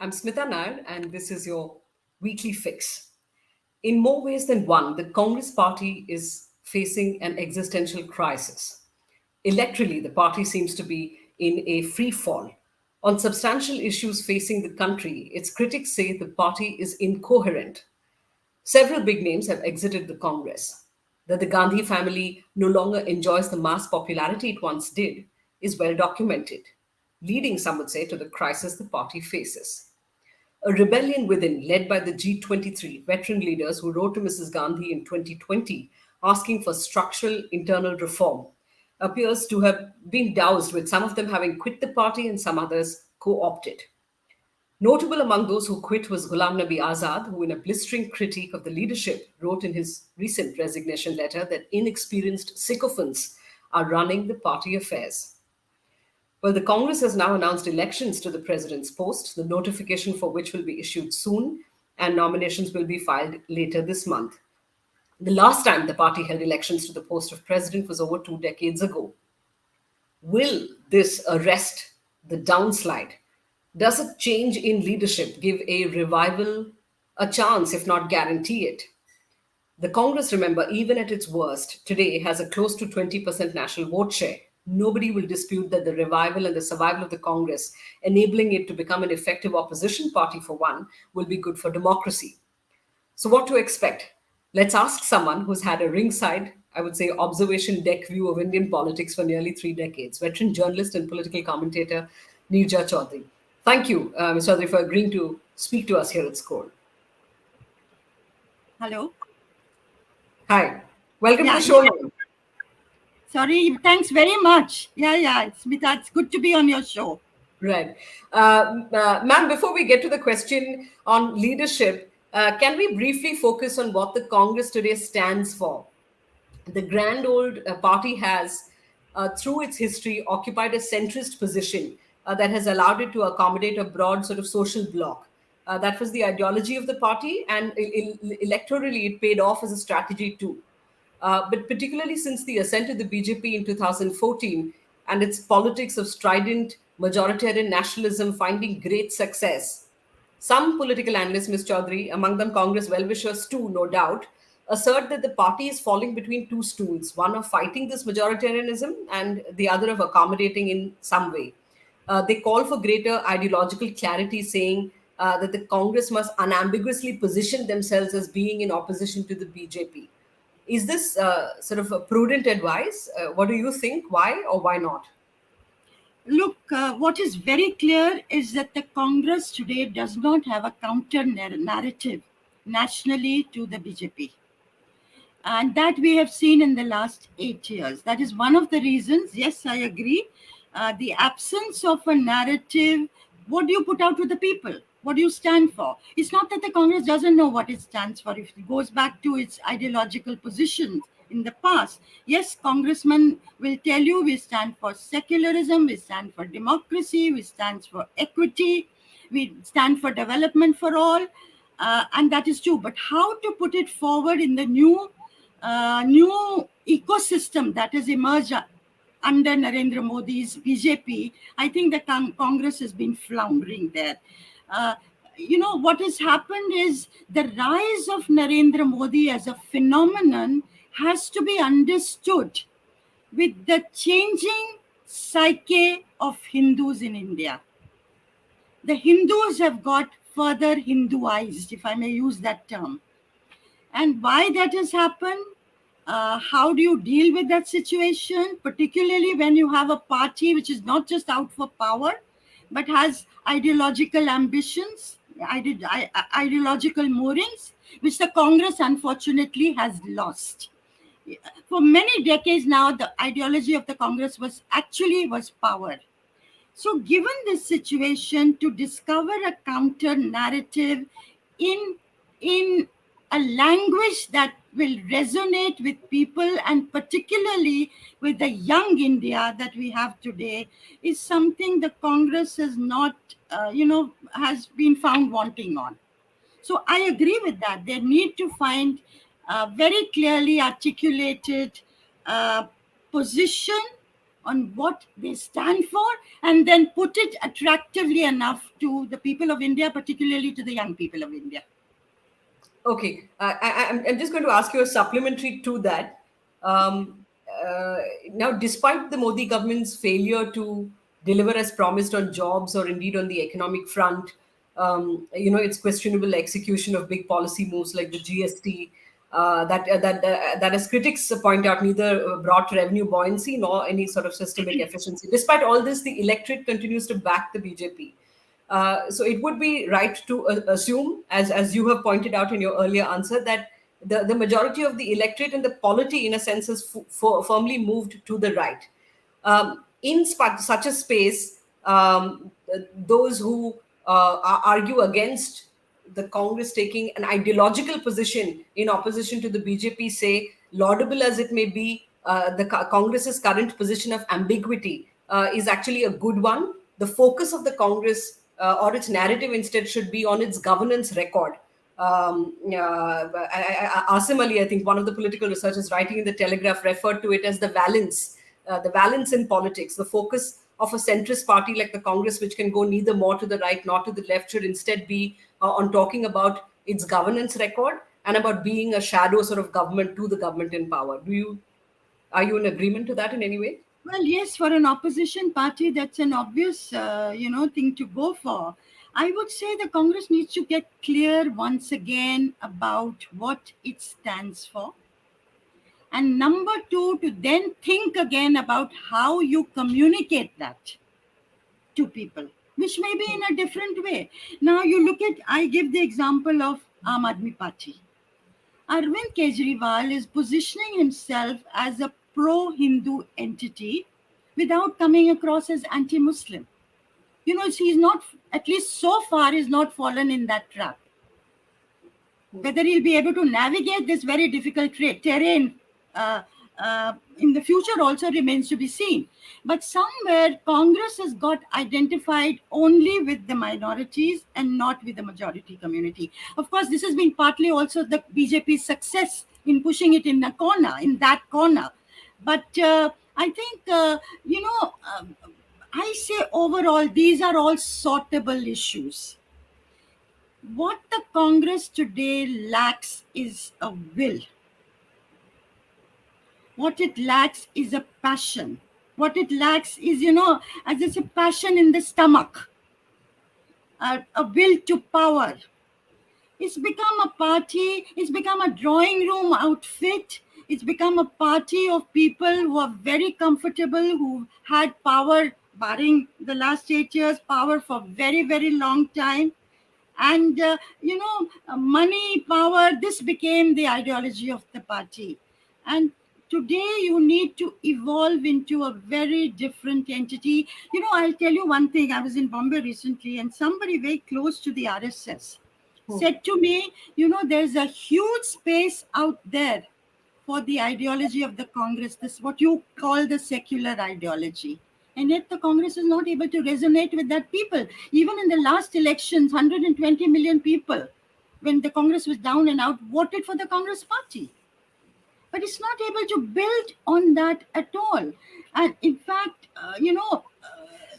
I'm Smitha Nair, and this is your weekly fix. In more ways than one, the Congress party is facing an existential crisis. Electorally, the party seems to be in a free fall. On substantial issues facing the country, its critics say the party is incoherent. Several big names have exited the Congress. That the Gandhi family no longer enjoys the mass popularity it once did is well documented, leading, some would say, to the crisis the party faces. A rebellion within, led by the G23 veteran leaders who wrote to Mrs. Gandhi in 2020 asking for structural internal reform, appears to have been doused, with some of them having quit the party and some others co opted. Notable among those who quit was Ghulam Nabi Azad, who, in a blistering critique of the leadership, wrote in his recent resignation letter that inexperienced sycophants are running the party affairs. Well, the Congress has now announced elections to the president's post, the notification for which will be issued soon, and nominations will be filed later this month. The last time the party held elections to the post of president was over 2 decades ago. Will this arrest the downslide? Does a change in leadership give a revival a chance, if not guarantee it? The Congress, remember, even at its worst, today has a close to 20% national vote share. Nobody will dispute that the revival and the survival of the Congress, enabling it to become an effective opposition party for one, will be good for democracy. So, what to expect? Let's ask someone who's had a ringside, I would say, observation deck view of Indian politics for nearly 3 decades, veteran journalist and political commentator Neerja Chowdhury. Thank you, Ms. Chowdhury, for agreeing to speak to us here at Scroll. Hello. Hi. Welcome to the show. Ma'am. Sorry, thanks very much. Smitha, it's good to be on your show. Right. Ma'am, before we get to the question on leadership, can we briefly focus on what the Congress today stands for? The grand old party has, through its history, occupied a centrist position that has allowed it to accommodate a broad sort of social bloc. That was the ideology of the party, and electorally, it paid off as a strategy too. But particularly since the ascent of the BJP in 2014 and its politics of strident majoritarian nationalism finding great success, some political analysts, Ms. Chaudhary, among them Congress well-wishers too, no doubt, assert that the party is falling between two stools, one of fighting this majoritarianism and the other of accommodating in some way. They call for greater ideological clarity, saying that the Congress must unambiguously position themselves as being in opposition to the BJP. Is this sort of a prudent advice? What do you think? Why or why not? Look, what is very clear is that the Congress today does not have a counter narrative nationally to the BJP. And that we have seen in the last 8 years. That is one of the reasons, yes, I agree, the absence of a narrative. What do you put out to the people? What do you stand for? It's not that the Congress doesn't know what it stands for. If it goes back to its ideological positions in the past, yes, congressmen will tell you we stand for secularism, we stand for democracy, we stand for equity, we stand for development for all, and that is true. But how to put it forward in the new ecosystem that has emerged under Narendra Modi's BJP, I think the Congress has been floundering there. What has happened is the rise of Narendra Modi as a phenomenon has to be understood with the changing psyche of Hindus in India. The Hindus have got further Hinduized, if I may use that term. And why that has happened? How do you deal with that situation, particularly when you have a party which is not just out for power, but has ideological ambitions, ideological moorings, which the Congress unfortunately has lost. For many decades now, the ideology of the Congress was power. So given this situation, to discover a counter narrative in a language that will resonate with people, and particularly with the young India that we have today, is something the Congress has not, has been found wanting on. So I agree with that. They need to find a very clearly articulated position on what they stand for, and then put it attractively enough to the people of India, particularly to the young people of India. Okay, I'm just going to ask you a supplementary to that. Now, despite the Modi government's failure to deliver as promised on jobs or indeed on the economic front, its questionable execution of big policy moves like the GST, that as critics point out, neither brought revenue buoyancy nor any sort of systemic efficiency. Despite all this, the electorate continues to back the BJP. So it would be right to assume, as you have pointed out in your earlier answer, that the majority of the electorate and the polity, in a sense, has firmly moved to the right. In such a space, those who argue against the Congress taking an ideological position in opposition to the BJP say, laudable as it may be, Congress's current position of ambiguity is actually a good one. The focus of the Congress or its narrative instead should be on its governance record. Asim Ali, I think one of the political researchers writing in the Telegraph, referred to it as the valence in politics. The focus of a centrist party like the Congress, which can go neither more to the right nor to the left, should instead be on talking about its governance record and about being a shadow sort of government to the government in power. Are you in agreement to that in any way? Well, yes, for an opposition party, that's an obvious, thing to go for. I would say the Congress needs to get clear once again about what it stands for. And number two, to then think again about how you communicate that to people, which may be in a different way. Now, I give the example of Aam Aadmi Party. Arvind Kejriwal is positioning himself as a pro-Hindu entity without coming across as anti-Muslim. He's not, at least so far, he's not fallen in that trap. Whether he'll be able to navigate this very difficult terrain in the future also remains to be seen. But somewhere, Congress has got identified only with the minorities and not with the majority community. Of course, this has been partly also the BJP's success in pushing it in that corner. But I think, I say overall, these are all sortable issues. What the Congress today lacks is a will. What it lacks is a passion. What it lacks is, as it's a passion in the stomach, a will to power. It's become a party, it's become a drawing room outfit. It's become a party of people who are very comfortable, who had power, barring the last 8 years, power for very, very long time. And, money, power, this became the ideology of the party. And today you need to evolve into a very different entity. I'll tell you one thing. I was in Bombay recently and somebody very close to the RSS said to me, there's a huge space out there for the ideology of the Congress, this what you call the secular ideology. And yet the Congress is not able to resonate with that people. Even in the last elections, 120 million people, when the Congress was down and out, voted for the Congress party. But it's not able to build on that at all. And in fact,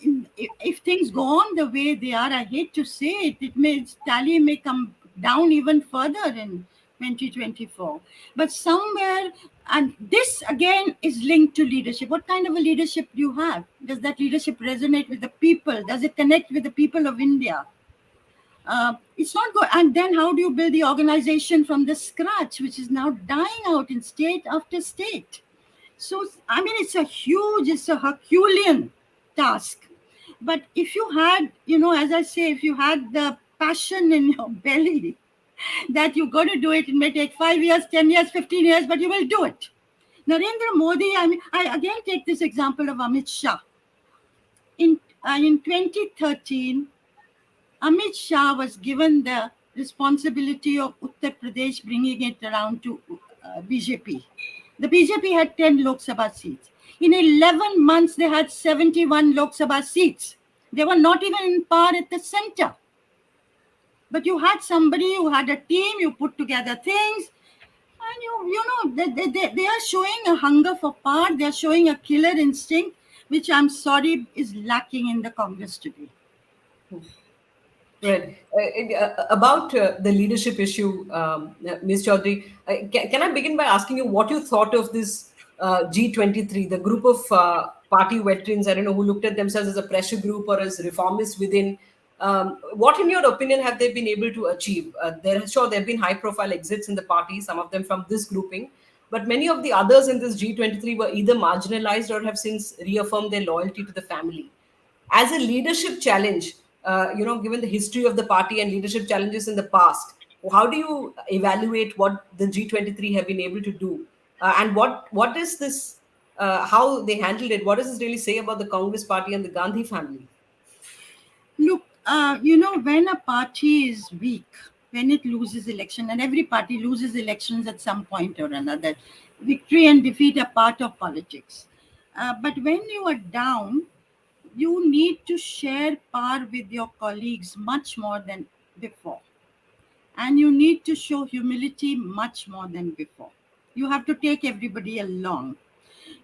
if things go on the way they are, I hate to say it, tally may come down even further in 2024. But somewhere, and this again is linked to leadership. What kind of a leadership do you have? Does that leadership resonate with the people? Does it connect with the people of India? It's not good. And then how do you build the organization from the scratch, which is now dying out in state after state? So, it's a Herculean task. But if you had, as I say, if you had the passion in your belly that you're going to do it, it may take 5 years, 10 years, 15 years, but you will do it. Narendra Modi, I again take this example of Amit Shah. In 2013, Amit Shah was given the responsibility of Uttar Pradesh, bringing it around to BJP. The BJP had 10 Lok Sabha seats. In 11 months, they had 71 Lok Sabha seats. They were not even in power at the center. But you had somebody who had a team, you put together things, and they are showing a hunger for power, they are showing a killer instinct. which I'm sorry is lacking in the Congress today. Right. About the leadership issue, Ms. Chaudhary, can I begin by asking you what you thought of this G23, the group of party veterans, I don't know, who looked at themselves as a pressure group or as reformists within. What, in your opinion, have they been able to achieve? Sure, there have been high profile exits in the party, some of them from this grouping, but many of the others in this G23 were either marginalized or have since reaffirmed their loyalty to the family. As a leadership challenge, given the history of the party and leadership challenges in the past, how do you evaluate what the G23 have been able to do? And what is this, how they handled it? What does this really say about the Congress party and the Gandhi family? Look, when a party is weak, when it loses election, and every party loses elections at some point or another, victory and defeat are part of politics. But when you are down, you need to share power with your colleagues much more than before. And you need to show humility much more than before. You have to take everybody along.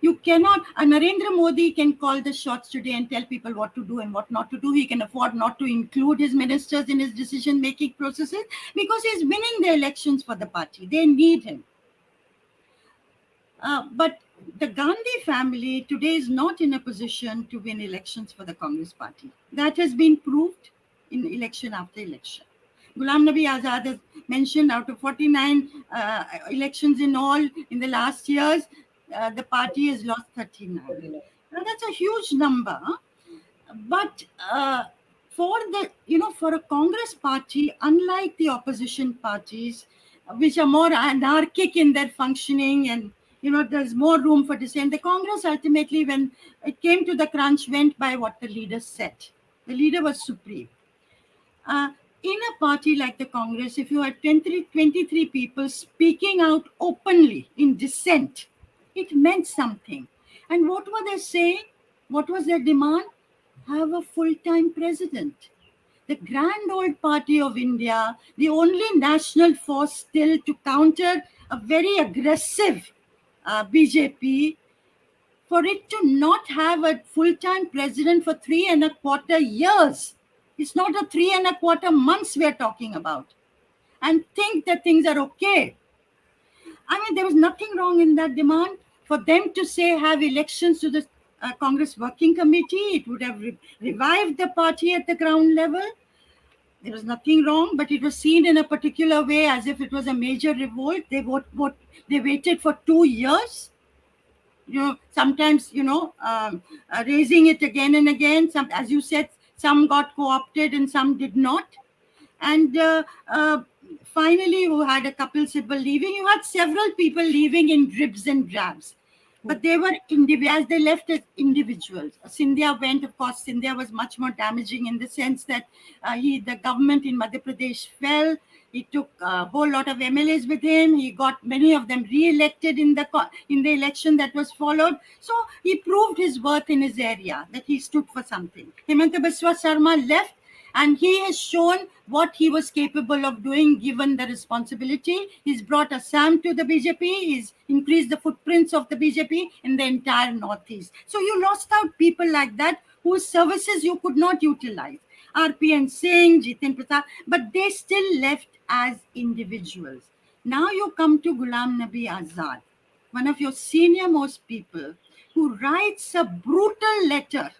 You cannot, Narendra Modi can call the shots today and tell people what to do and what not to do. He can afford not to include his ministers in his decision-making processes because he's winning the elections for the party. They need him. But the Gandhi family today is not in a position to win elections for the Congress party. That has been proved in election after election. Ghulam Nabi Azad has mentioned out of 49 elections in all in the last years, the party has lost 39. Now that's a huge number. But for a Congress party, unlike the opposition parties, which are more anarchic in their functioning and there's more room for dissent, the Congress ultimately, when it came to the crunch, went by what the leader said. The leader was supreme. In a party like the Congress, if you had 23 people speaking out openly in dissent, it meant something. And what were they saying? What was their demand? Have a full-time president. The grand old party of India, the only national force still to counter a very aggressive BJP, for it to not have a full-time president for 3.25 years. It's not a 3.25 months we're talking about. And think that things are okay. I mean, there was nothing wrong in that demand. For them to say have elections to the Congress Working Committee, it would have revived the party at the ground level. There was nothing wrong, but it was seen in a particular way as if it was a major revolt. They waited for 2 years. Sometimes, raising it again and again. Some, as you said, some got co-opted and some did not. And finally, you had a couple people leaving. You had several people leaving in dribs and drabs. But they were as they left as individuals. Scindia went, of course. Scindia was much more damaging in the sense that the government in Madhya Pradesh fell. He took a whole lot of MLAs with him. He got many of them re-elected in the election that was followed. So he proved his worth in his area, that he stood for something. Hemanta Biswa Sarma left, and he has shown what he was capable of doing given the responsibility. He's brought Assam to the BJP. He's increased the footprints of the BJP in the entire Northeast. So you lost out people like that whose services you could not utilize. RPN Singh, Jitin Pratap, but they still left as individuals. Now you come to Ghulam Nabi Azad, one of your senior most people, who writes a brutal letter,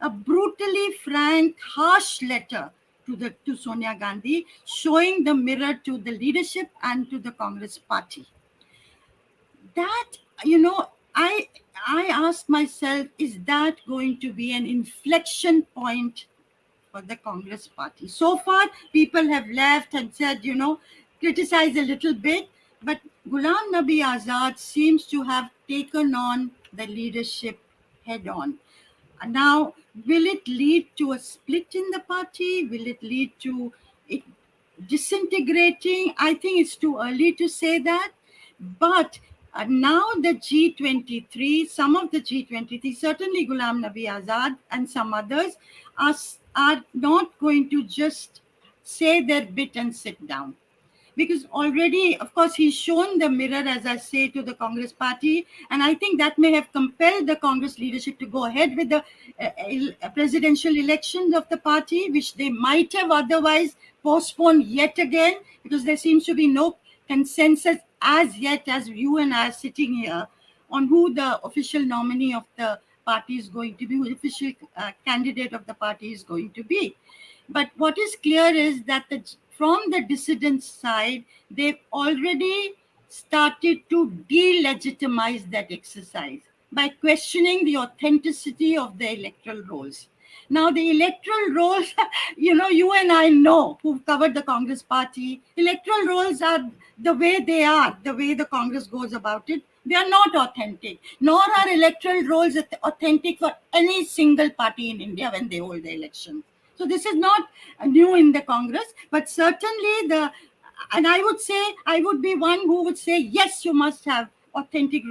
a brutally frank, harsh letter to Sonia Gandhi, showing the mirror to the leadership and to the Congress party. That, I asked myself, is that going to be an inflection point for the Congress party? So far, people have left and said, criticized a little bit, but Ghulam Nabi Azad seems to have taken on the leadership head on. Now, will it lead to a split in the party? Will it lead to it disintegrating? I think it's too early to say that. But now the G23, some of the G23, certainly Ghulam Nabi Azad and some others, are not going to just say their bit and sit down. because already, of course, he's shown the mirror, as I say, to the Congress party, and I think that may have compelled the Congress leadership to go ahead with the presidential elections of the party, which they might have otherwise postponed yet again, because there seems to be no consensus as yet, as you and I are sitting here, on who the official nominee of the party is going to be, who the official candidate of the party is going to be. But what is clear is that from the dissident side, they've already started to delegitimize that exercise by questioning the authenticity of the electoral rolls. Now, the electoral rolls, you and I know, who've covered the Congress party, electoral rolls are the way they are, the way the Congress goes about it. They are not authentic, nor are electoral rolls authentic for any single party in India when they hold the election. So this is not new in the Congress, but certainly and I would say, I would be one who would say, yes, you must have authentic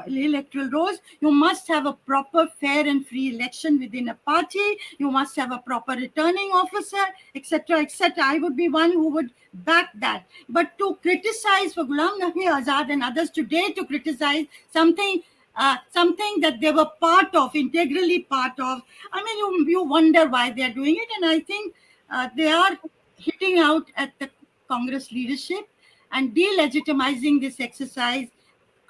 electoral rolls. You must have a proper, fair and free election within a party. You must have a proper returning officer, etc., etc. I would be one who would back that. But to criticize for Ghulam Nabi Azad and others today, to criticize something that they were part of, integrally part of, I mean, you wonder why they are doing it. And I think they are hitting out at the Congress leadership and delegitimizing this exercise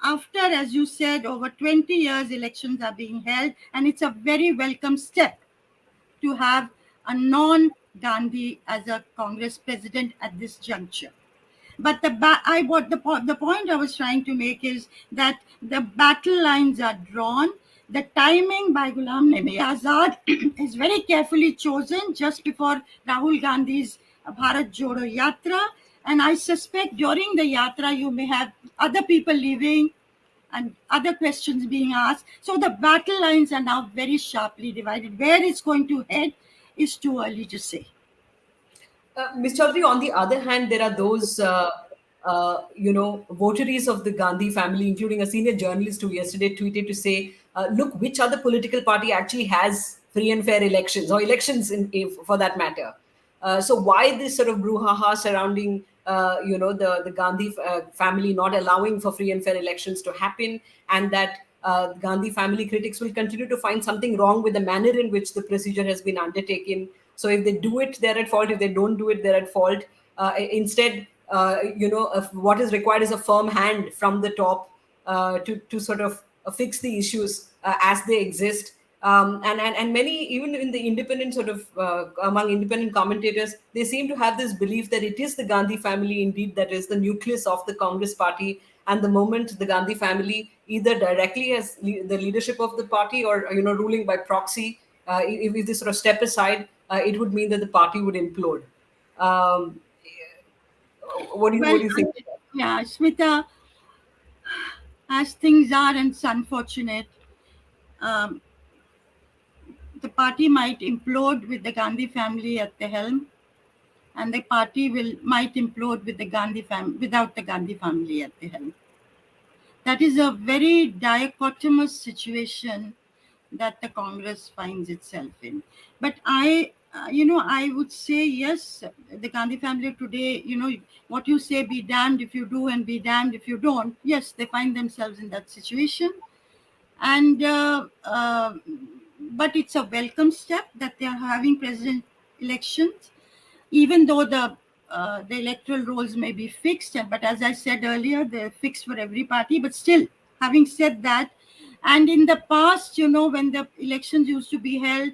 after, as you said, over 20 years elections are being held, and it's a very welcome step to have a non-Gandhi as a Congress president at this juncture. But the point I was trying to make is that the battle lines are drawn. The timing by Ghulam Nabi Azad is very carefully chosen just before Rahul Gandhi's Bharat Jodo Yatra. And I suspect during the Yatra, you may have other people leaving and other questions being asked. So the battle lines are now very sharply divided. Where it's going to head is too early to say. Ms. Chaudhary, on the other hand, there are those, votaries of the Gandhi family, including a senior journalist who yesterday tweeted to say, look, which other political party actually has free and fair elections, or elections for that matter. So why this sort of brouhaha surrounding, the Gandhi family not allowing for free and fair elections to happen, and that Gandhi family critics will continue to find something wrong with the manner in which the procedure has been undertaken. So if they do it, they're at fault. If they don't do it, they're at fault. Instead, what is required is a firm hand from the top to sort of fix the issues as they exist. And many, even in the independent sort of among independent commentators, they seem to have this belief that it is the Gandhi family indeed that is the nucleus of the Congress party. And the moment the Gandhi family either directly has the leadership of the party, or ruling by proxy, if they sort of step aside, it would mean that the party would implode. Um, what Well, do you think? yeah, Smita, as things are, and it's unfortunate, um, the party might implode with the Gandhi family at the helm, and the party might implode with the without the Gandhi family at the helm. That is a very dichotomous situation that the Congress finds itself in. But I would say yes, the Gandhi family today, what you say, be damned if you do and be damned if you don't. Yes, they find themselves in that situation. And but it's a welcome step that they are having president elections, even though the electoral rolls may be fixed. But as I said earlier, they're fixed for every party. But still, having said that, and in the past, when the elections used to be held,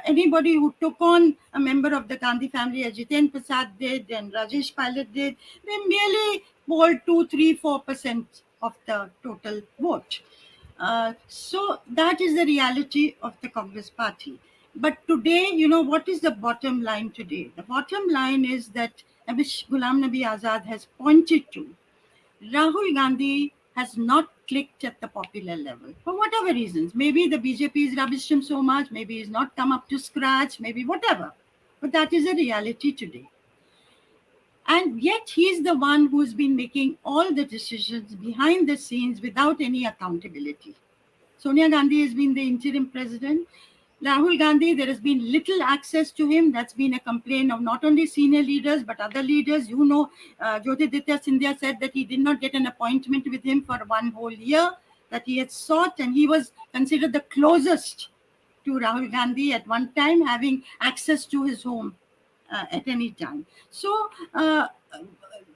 anybody who took on a member of the Gandhi family, as Jiten Prasad did and Rajesh Pilot did, they merely polled 2, 3, 4% of the total vote. So that is the reality of the Congress party. But today, what is the bottom line today? The bottom line is that, which Ghulam Nabi Azad has pointed to, Rahul Gandhi has not clicked at the popular level for whatever reasons. Maybe the BJP has rubbished him so much, maybe he's not come up to scratch, maybe whatever. But that is a reality today. And yet he's the one who's been making all the decisions behind the scenes without any accountability. Sonia Gandhi has been the interim president. Rahul Gandhi, there has been little access to him. That's been a complaint of not only senior leaders but other leaders. Jyotiraditya Scindia said that he did not get an appointment with him for 1 whole year that he had sought, and he was considered the closest to Rahul Gandhi at one time, having access to his home at any time. So,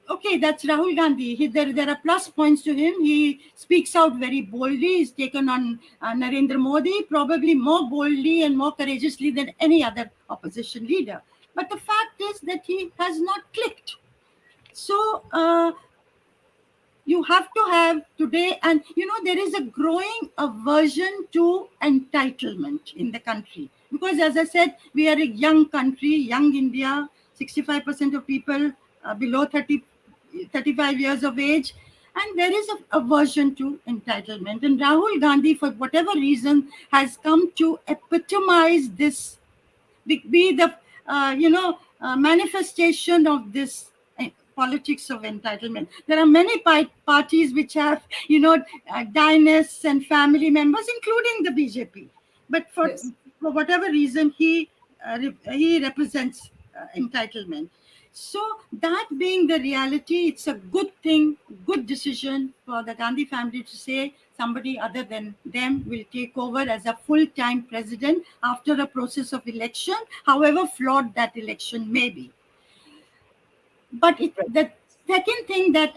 okay, that's Rahul Gandhi. There are plus points to him. He speaks out very boldly. He's taken on Narendra Modi, probably more boldly and more courageously than any other opposition leader. But the fact is that he has not clicked. So, you have to have today, and there is a growing aversion to entitlement in the country, because as I said, we are a young country, young India. 65% of people below 35 years of age, and there is a aversion to entitlement, and Rahul Gandhi, for whatever reason, has come to epitomize this, be the manifestation of this politics of entitlement. There are many parties which have dynasts and family members, including the BJP. But Yes. for whatever reason, he represents entitlement. So that being the reality, it's a good thing, good decision for the Gandhi family to say somebody other than them will take over as a full-time president after a process of election, however flawed that election may be. But Right. the second thing that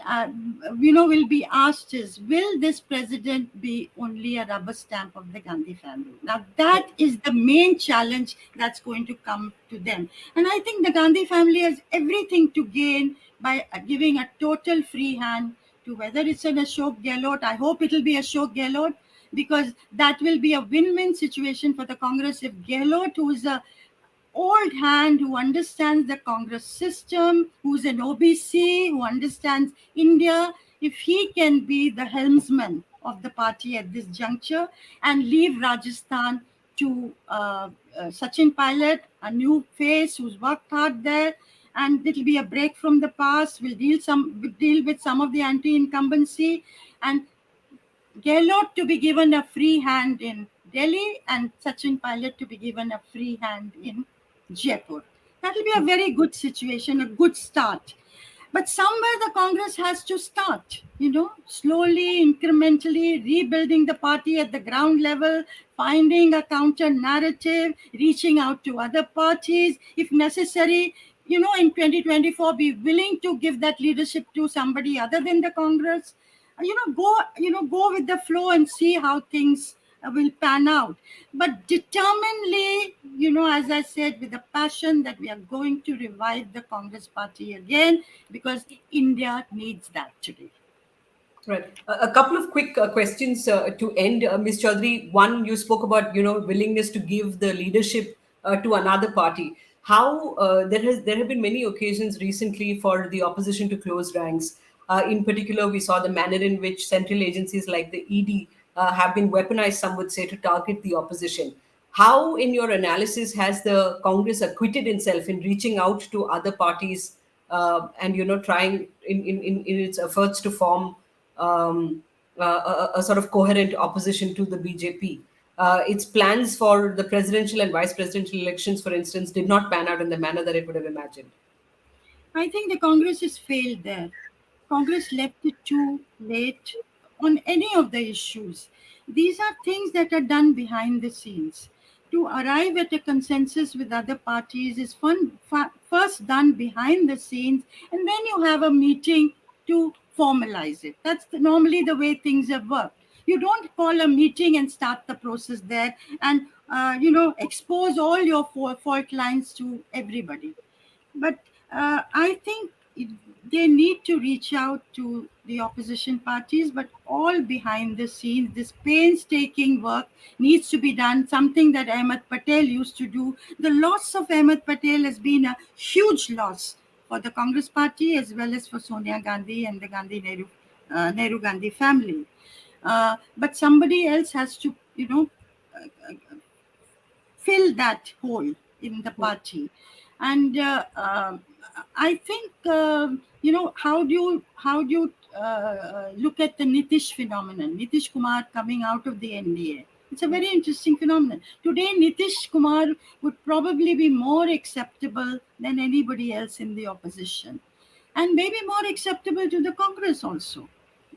will be asked is, will this president be only a rubber stamp of the Gandhi family? Now that is the main challenge that's going to come to them, and I think the Gandhi family has everything to gain by giving a total free hand to, whether it's an Ashok Gehlot. I hope it will be Ashok Gehlot, because that will be a win-win situation for the Congress. If Gehlot, who is a old hand, who understands the Congress system, who's an OBC, who understands India, if he can be the helmsman of the party at this juncture and leave Rajasthan to Sachin Pilot, a new face who's worked hard there, and it'll be a break from the past. We'll deal with some of the anti-incumbency, and Gehlot to be given a free hand in Delhi, and Sachin Pilot to be given a free hand in Jaipur. That will be a very good situation, a good start. But somewhere the Congress has to start, slowly, incrementally rebuilding the party at the ground level, finding a counter narrative, reaching out to other parties if necessary. In 2024, be willing to give that leadership to somebody other than the Congress. Go with the flow and see how things will pan out, but determinedly, as I said, with a passion, that we are going to revive the Congress party again, because India needs that today. Right. A couple of quick questions to end, Ms. Chaudhary. One, you spoke about willingness to give the leadership to another party. How there have been many occasions recently for the opposition to close ranks. In particular, we saw the manner in which central agencies like the ED have been weaponized, some would say, to target the opposition. How, in your analysis, has the Congress acquitted itself in reaching out to other parties and trying in its efforts to form a sort of coherent opposition to the BJP? Its plans for the presidential and vice presidential elections, for instance, did not pan out in the manner that it would have imagined. I think the Congress has failed there. Congress left it too late on any of the issues. These are things that are done behind the scenes. To arrive at a consensus with other parties is first done behind the scenes, and then you have a meeting to formalize it. That's normally the way things have worked. You don't call a meeting and start the process there and expose all your fault lines to everybody. But I think they need to reach out to the opposition parties, but all behind the scenes. This painstaking work needs to be done, something that Ahmed Patel used to do. The loss of Ahmed Patel has been a huge loss for the Congress party, as well as for Sonia Gandhi and the Nehru Gandhi family. But somebody else has to, fill that hole in the party. And I think, how do you look at the Nitish phenomenon, Nitish Kumar coming out of the NDA? It's a very interesting phenomenon. Today, Nitish Kumar would probably be more acceptable than anybody else in the opposition, and maybe more acceptable to the Congress also.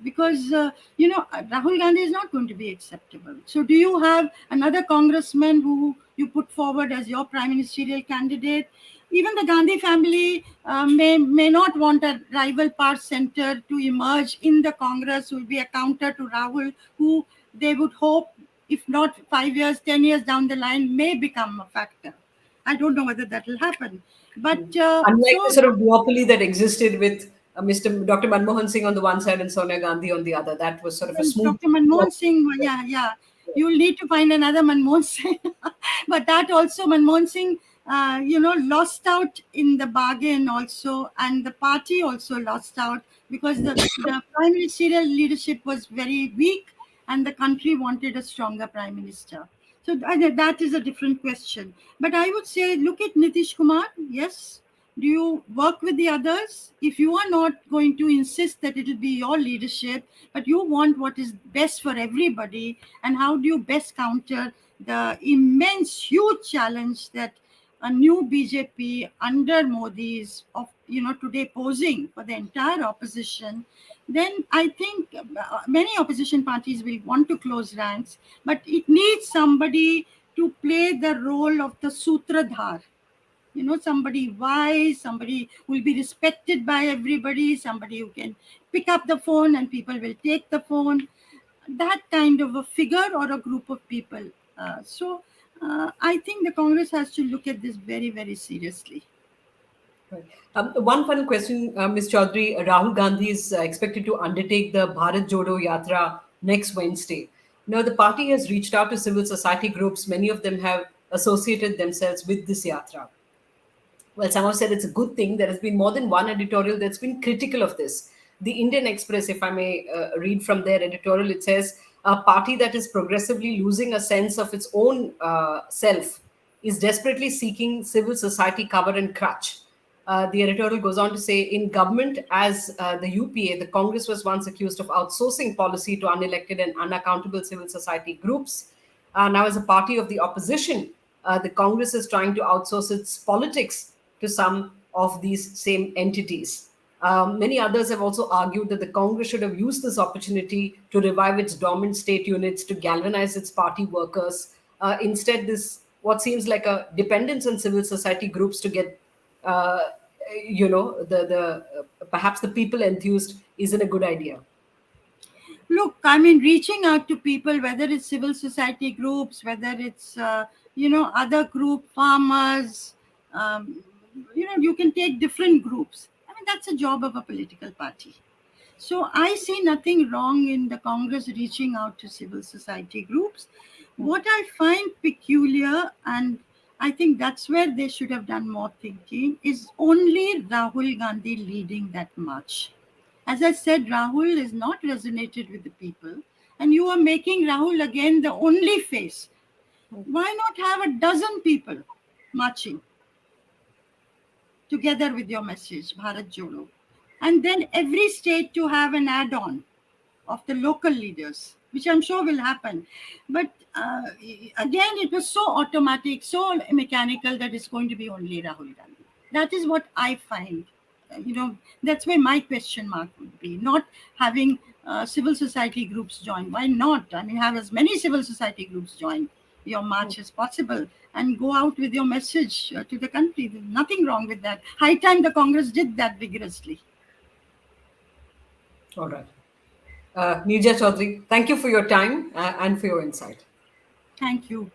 Because, Rahul Gandhi is not going to be acceptable. So, do you have another congressman who you put forward as your prime ministerial candidate? Even the Gandhi family may not want a rival power center to emerge in the Congress, who will be a counter to Rahul, who they would hope, if not 5 years, 10 years down the line, may become a factor. I don't know whether that will happen. But Unlike the so sort of duopoly that existed with Mr. Dr. Manmohan Singh on the one side and Sonia Gandhi on the other, that was sort of a Well, smooth. Dr. Manmohan Singh, yeah, yeah. You'll need to find another Manmohan Singh. But that also, Manmohan Singh, lost out in the bargain also, and the party also lost out because the prime ministerial leadership was very weak, and the country wanted a stronger prime minister. So that is a different question. But I would say, look at Nitish Kumar. Yes, do you work with the others? If you are not going to insist that it will be your leadership, but you want what is best for everybody, and how do you best counter the immense, huge challenge that a new BJP under Modi is today posing for the entire opposition? Then I think many opposition parties will want to close ranks, but it needs somebody to play the role of the Sutradhar, somebody wise, somebody who will be respected by everybody, somebody who can pick up the phone and people will take the phone, that kind of a figure or a group of people. I think the Congress has to look at this very, very seriously. Right. One final question, Ms. Chaudhary. Rahul Gandhi is expected to undertake the Bharat Jodo Yatra next Wednesday. Now, the party has reached out to civil society groups. Many of them have associated themselves with this yatra. Well, some have said it's a good thing. There has been more than one editorial that's been critical of this. The Indian Express, if I may read from their editorial, it says a party that is progressively losing a sense of its own self is desperately seeking civil society cover and crutch. The editorial goes on to say, in government as the UPA, the Congress was once accused of outsourcing policy to unelected and unaccountable civil society groups. Now, as a party of the opposition, the Congress is trying to outsource its politics to some of these same entities. Many others have also argued that the Congress should have used this opportunity to revive its dormant state units, to galvanize its party workers. Instead, this what seems like a dependence on civil society groups to get, uh, the perhaps the people enthused isn't a good idea. Look, I mean, reaching out to people, whether it's civil society groups, whether it's other group, farmers, you can take different groups. I mean, that's a job of a political party. So I see nothing wrong in the Congress reaching out to civil society groups. What I find peculiar, and I think that's where they should have done more thinking, is only Rahul Gandhi leading that march. As I said, Rahul is not resonated with the people, and you are making Rahul again the only face. Why not have a dozen people marching together with your message, Bharat Jodo? And then every state to have an add on of the local leaders, which I'm sure will happen. But again, it was so automatic, so mechanical that it's going to be only Rahul Gandhi. That is what I find. That's where my question mark would be. Not having civil society groups join. Why not? I mean, have as many civil society groups join your march as possible and go out with your message to the country. There's nothing wrong with that. High time the Congress did that vigorously. All right. Neerja Chaudhary, thank you for your time and for your insight. Thank you.